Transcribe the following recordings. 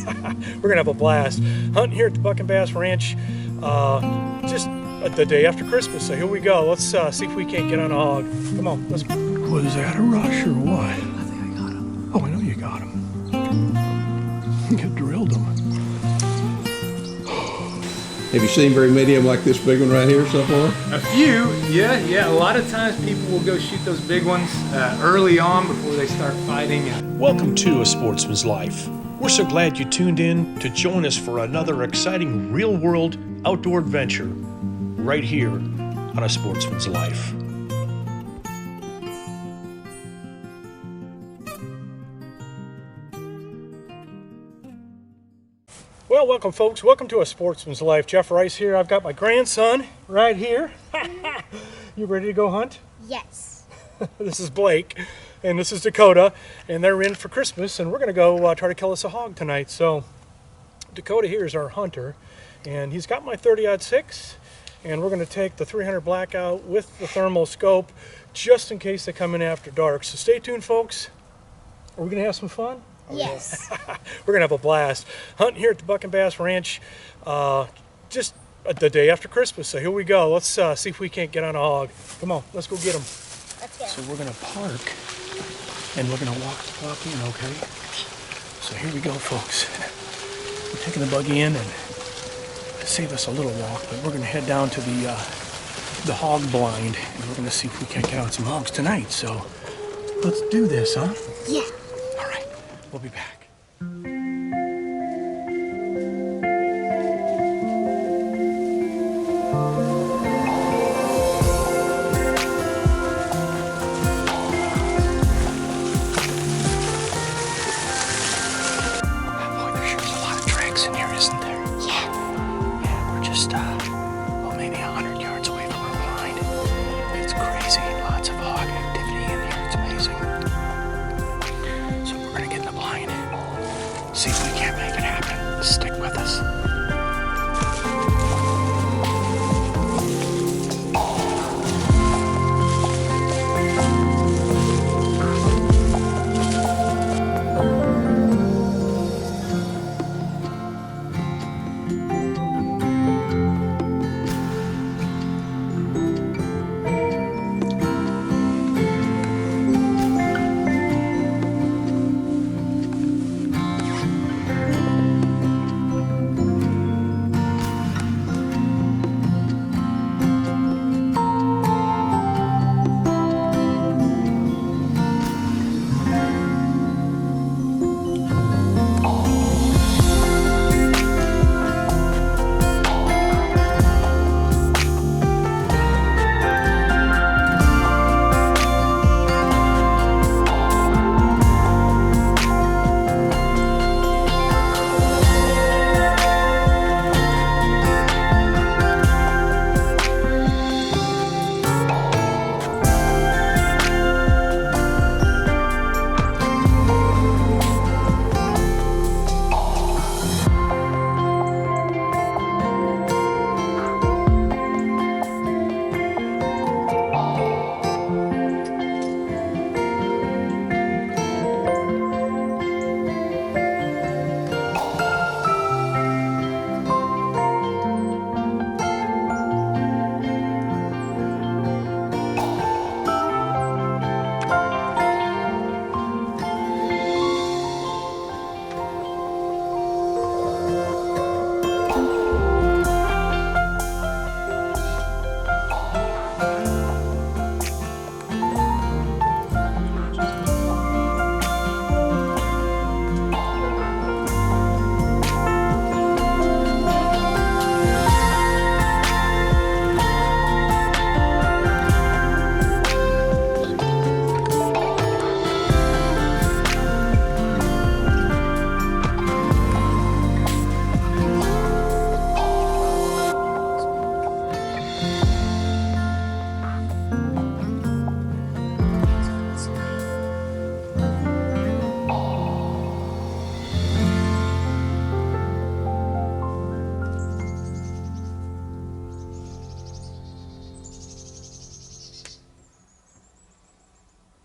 We're gonna have a blast. Hunting here at the Buck and Bass Ranch just the day after Christmas. So here we go. Let's see if we can't get on a hog. Come on, let's. Was that a rush or what? I think I got him. Oh, I know you got him. You drilled him. Have you seen very many of them like this big one right here so far? A few, yeah. A lot of times people will go shoot those big ones early on before they start fighting. Welcome to A Sportsman's Life. We're so glad you tuned in to join us for another exciting real-world outdoor adventure right here on A Sportsman's Life. Well, welcome folks. Welcome to A Sportsman's Life. Jeff Rice here. I've got my grandson right here. You ready to go hunt? Yes. This is Blake, and this is Dakota, and they're in for Christmas, and we're going to go try to kill us a hog tonight. So Dakota here is our hunter, and he's got my 30-06, and we're going to take the 300 blackout with the thermal scope just in case they come in after dark. So stay tuned, folks. Are we going to have some fun? Yes. We're going to have a blast. Hunting here at the Buck and Bass Ranch just the day after Christmas. So here we go. Let's see if we can't get on a hog. Come on, let's go get them. Let's go. So we're going to park and we're going to walk in, okay? So here we go, folks. We're taking the buggy in and save us a little walk, but we're going to head down to the hog blind and we're going to see if we can't get on some hogs tonight. So let's do this, huh? Yeah. All right, we'll be back. Maybe 100 yards away from our blind. It's crazy. Lots of hog activity in here. It's amazing. So we're gonna get in the blind. See if we can't make it happen. Stick with us.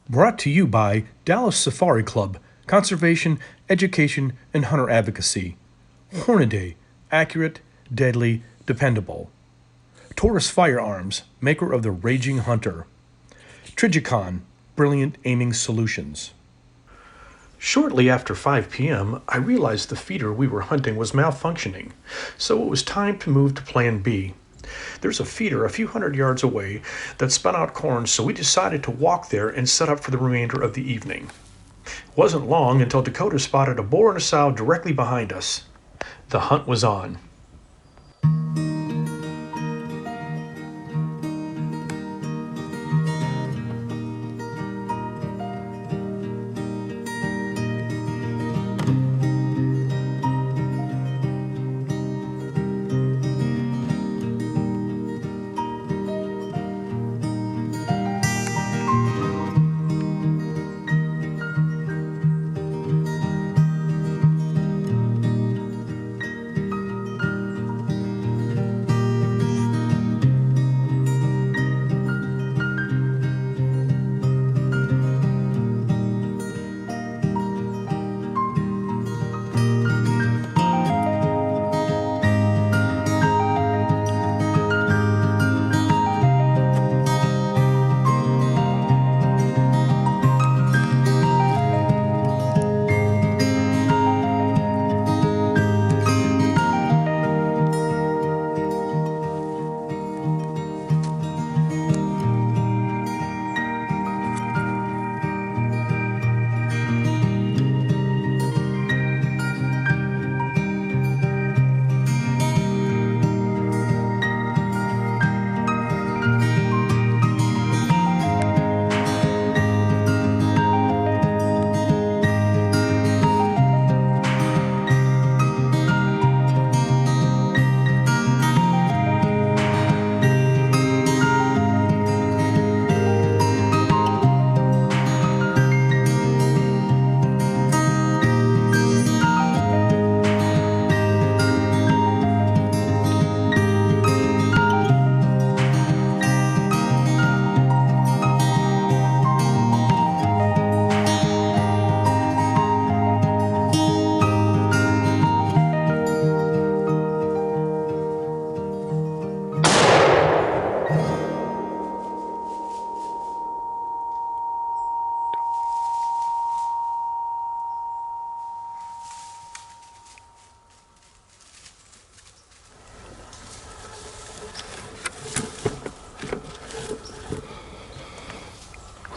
Brought to you by Dallas Safari Club, conservation, education, and hunter advocacy. Hornady, accurate, deadly, dependable. Taurus Firearms, maker of the Raging Hunter. Trigicon, brilliant aiming solutions. Shortly after 5 p.m., I realized the feeder we were hunting was malfunctioning, so it was time to move to Plan B. There's a feeder a few hundred yards away that spun out corn, so we decided to walk there and set up for the remainder of the evening. It wasn't long until Dakota spotted a boar and a sow directly behind us. The hunt was on.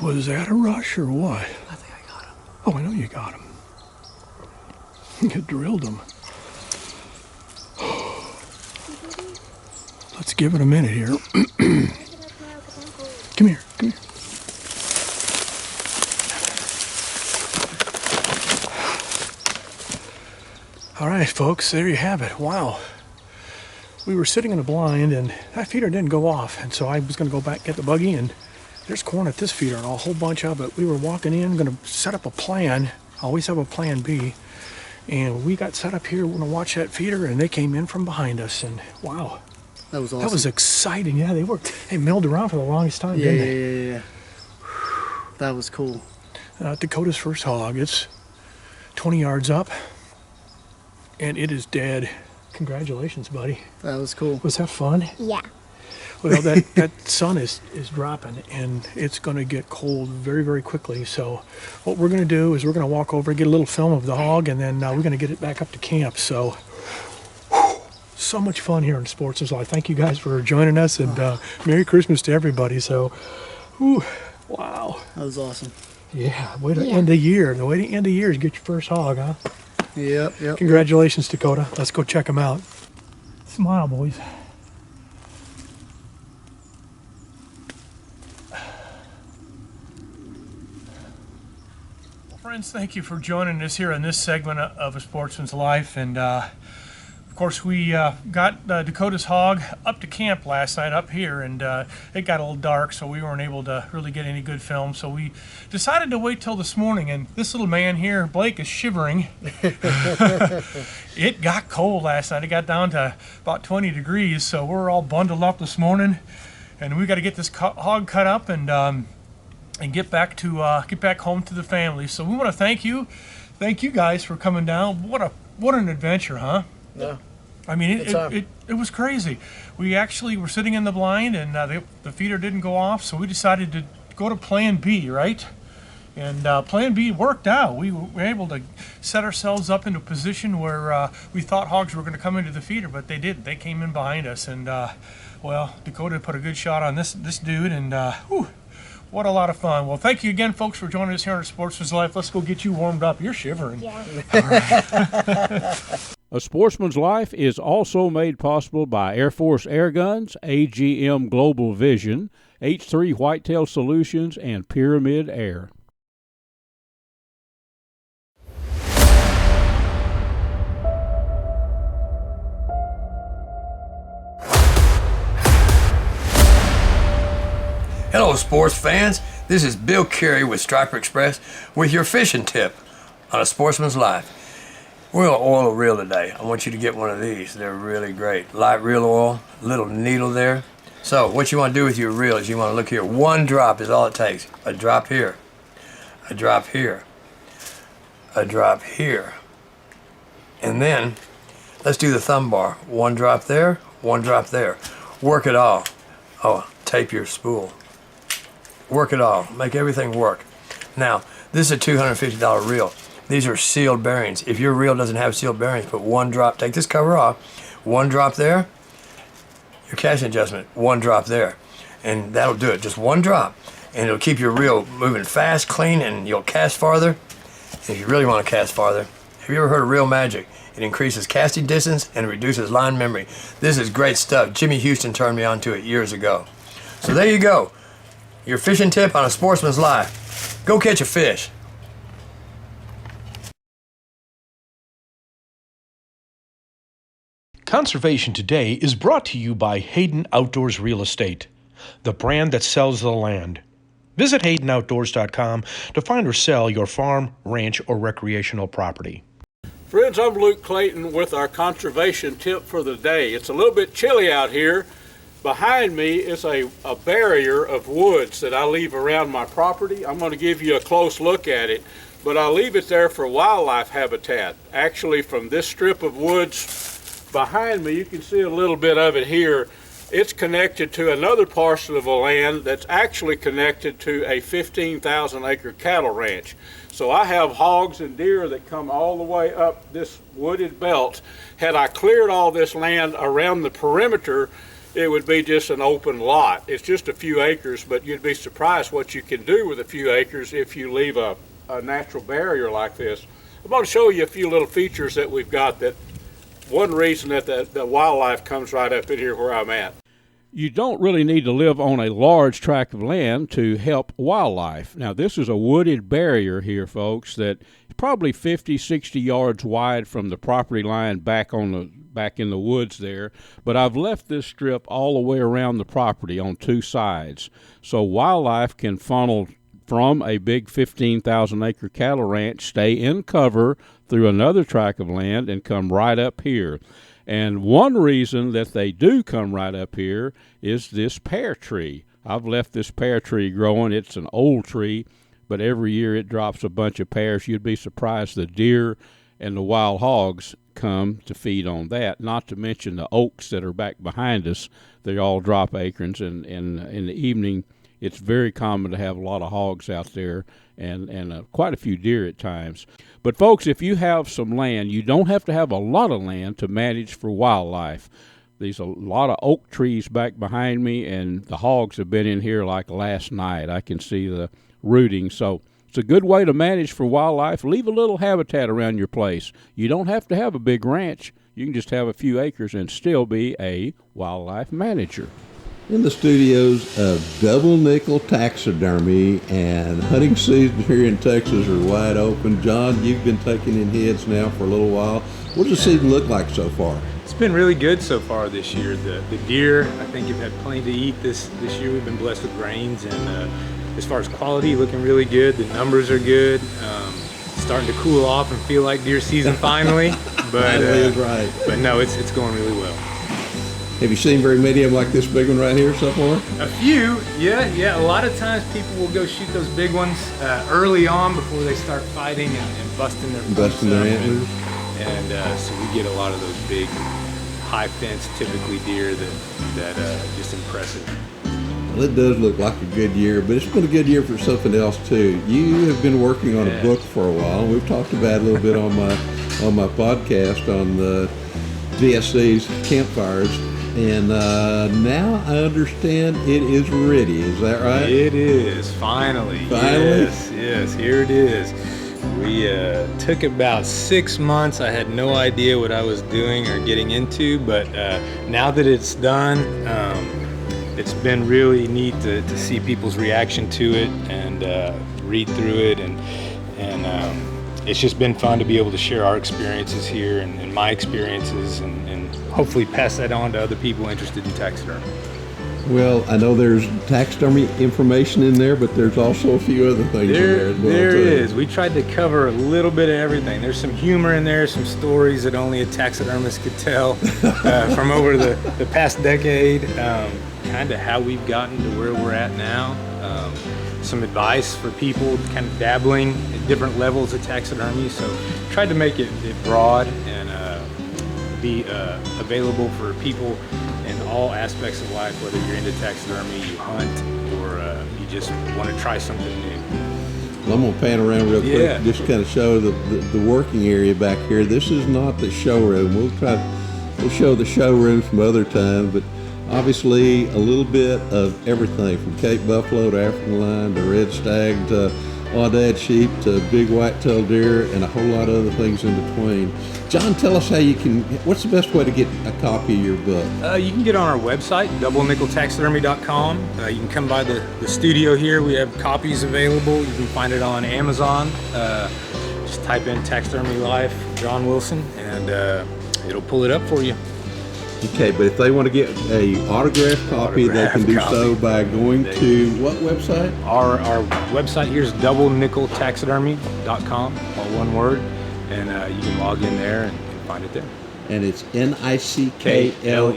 Was that a rush or what? I think I got him. Oh, I know you got him. You drilled him. Let's give it a minute here. Come here, come here. All right, folks, there you have it. Wow. We were sitting in a blind and that feeder didn't go off. And so I was going to go back, get the buggy, and there's corn at this feeder and a whole bunch of it. We were walking in, going to set up a plan. I always have a plan B. And we got set up here, we're going to watch that feeder, and they came in from behind us. And wow. That was awesome. That was exciting. Yeah, they milled around for the longest time, didn't they? Yeah. That was cool. Dakota's first hog. It's 20 yards up, and it is dead. Congratulations, buddy. That was cool. Was that fun? Yeah. Well, that sun is dropping, and it's going to get cold very, very quickly. So what we're going to do is we're going to walk over and get a little film of the hog, and then we're going to get it back up to camp. So so much fun here in Sportsman. So I thank you guys for joining us, and Merry Christmas to everybody. So, wow. That was awesome. Yeah, way to end the year. The way to end the year is get your first hog, huh? Yep. Congratulations, Dakota. Let's go check them out. Smile, boys. Friends, thank you for joining us here in this segment of A Sportsman's Life. And of course, we got Dakota's hog up to camp last night up here, and it got a little dark, so we weren't able to really get any good film. So we decided to wait till this morning, and this little man here, Blake, is shivering. It got cold last night. It got down to about 20 degrees, so we're all bundled up this morning, and we got to get this hog cut up and get back home to the family. So we want to thank you thank you guys for coming down. What an adventure, huh? Yeah. I mean, Good time. it was crazy. We actually were sitting in the blind, and the feeder didn't go off, so we decided to go to Plan B, right? And Plan B worked out. We were able to set ourselves up into a position where we thought hogs were going to come into the feeder, but they didn't. They came in behind us, and well, Dakota put a good shot on this dude, and whew, what a lot of fun. Well, thank you again, folks, for joining us here on Sportsman's Life. Let's go get you warmed up. You're shivering. Yeah. A Sportsman's Life is also made possible by Air Force Air Guns, AGM Global Vision, H3 Whitetail Solutions, and Pyramid Air. Hello, sports fans. This is Bill Carey with Striper Express with your fishing tip on A Sportsman's Life. We're going to oil a reel today. I want you to get one of these. They're really great. Light reel oil, little needle there. So what you want to do with your reel is you want to look here. One drop is all it takes. A drop here, a drop here, a drop here. And then let's do the thumb bar. One drop there, one drop there. Work it all. Oh, tape your spool. Work it all. Make everything work. Now, this is a $250 reel. These are sealed bearings. If your reel doesn't have sealed bearings, put one drop, take this cover off, one drop there, your casting adjustment, one drop there. And that'll do it, just one drop. And it'll keep your reel moving fast, clean, and you'll cast farther. If you really want to cast farther, have you ever heard of Reel Magic? It increases casting distance and reduces line memory. This is great stuff. Jimmy Houston turned me on to it years ago. So there you go. Your fishing tip on A Sportsman's Life. Go catch a fish. Conservation Today is brought to you by Hayden Outdoors Real Estate, the brand that sells the land. Visit HaydenOutdoors.com to find or sell your farm, ranch, or recreational property. Friends, I'm Luke Clayton with our conservation tip for the day. It's a little bit chilly out here. Behind me is a barrier of woods that I leave around my property. I'm going to give you a close look at it, but I leave it there for wildlife habitat. Actually, from this strip of woods behind me, you can see a little bit of it here. It's connected to another parcel of the land that's actually connected to a 15,000 acre cattle ranch. So I have hogs and deer that come all the way up this wooded belt. Had I cleared all this land around the perimeter, it would be just an open lot. It's just a few acres, but you'd be surprised what you can do with a few acres if you leave a natural barrier like this. I'm going to show you a few little features that we've got. That one reason that the wildlife comes right up in here where I'm at. You don't really need to live on a large tract of land to help wildlife. Now, this is a wooded barrier here, folks, that is probably 50, 60 yards wide from the property line back in the woods there. But I've left this strip all the way around the property on two sides. So wildlife can funnel from a big 15,000 acre cattle ranch, stay in cover through another tract of land, and come right up here. And one reason that they do come right up here is this pear tree. I've left this pear tree growing. It's an old tree, but every year it drops a bunch of pears. You'd be surprised the deer and the wild hogs come to feed on that, not to mention the oaks that are back behind us. They all drop acorns, and in the evening it's very common to have a lot of hogs out there and quite a few deer at times. But folks, if you have some land, you don't have to have a lot of land to manage for wildlife. There's a lot of oak trees back behind me, and the hogs have been in here like last night. I can see the rooting. So it's a good way to manage for wildlife. Leave a little habitat around your place. You don't have to have a big ranch. You can just have a few acres and still be a wildlife manager. In the studios of Double Nickel Taxidermy, and hunting season here in Texas are wide open. John, you've been taking in heads now for a little while. What does the season look like so far? It's been really good so far this year. The deer, I think, have had plenty to eat this year. We've been blessed with rains, and as far as quality, looking really good. The numbers are good. Starting to cool off and feel like deer season finally. But Finally is right. But no, it's going really well. Have you seen very many of them like this big one right here so far? A few, yeah. A lot of times people will go shoot those big ones early on before they start fighting and busting their antlers. And so we get a lot of those big, high fence, typically deer that just impressive. Well, it does look like a good year, but it's been a good year for something else too. You have been working on a book for a while. We've talked about it a little bit on my podcast on the DSC's campfires, and now I understand it is ready. Is that right? It is finally. Yes, here it is. We took about 6 months. I had no idea what I was doing or getting into, but now that it's done, it's been really neat to see people's reaction to it and read through it, and it's just been fun to be able to share our experiences here and my experiences and hopefully pass that on to other people interested in taxidermy. Well, I know there's taxidermy information in there, but there's also a few other things in there as well. There is. We tried to cover a little bit of everything. There's some humor in there, some stories that only a taxidermist could tell from over the past decade, kind of how we've gotten to where we're at now. Some advice for people kind of dabbling at different levels of taxidermy. So tried to make it broad and be available for people in all aspects of life, whether you're into taxidermy, you hunt, or you just want to try something new. Well, I'm going to pan around real quick, just kind of show the working area back here. This is not the showroom. We'll show the showroom some other time, but obviously a little bit of everything from Cape Buffalo to African lion to red stag to aoudad sheep to big white-tailed deer and a whole lot of other things in between. John, tell us what's the best way to get a copy of your book? You can get on our website, doublenickeltaxidermy.com. You can come by the studio here. We have copies available. You can find it on Amazon. Just type in Taxidermy Life, John Wilson, and it'll pull it up for you. Okay, but if they want to get a autographed copy, they can do so by going to what website? Our website here is doublenickeltaxidermy.com, all one word, and you can log in there and find it there. And it's Nickle,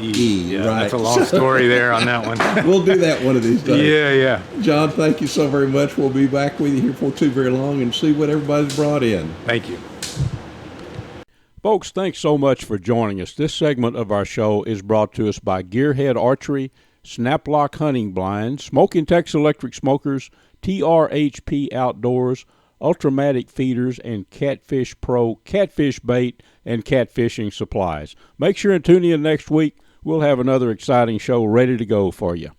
Yeah, right? That's a long story there on that one. We'll do that one of these days. Yeah. John, thank you so very much. We'll be back with you here for too very long and see what everybody's brought in. Thank you. Folks, thanks so much for joining us. This segment of our show is brought to us by Gearhead Archery, Snaplock Hunting Blinds, Smoking Tex Electric Smokers, TRHP Outdoors, Ultramatic Feeders, and Catfish Pro Catfish Bait and Catfishing Supplies. Make sure and tune in next week. We'll have another exciting show ready to go for you.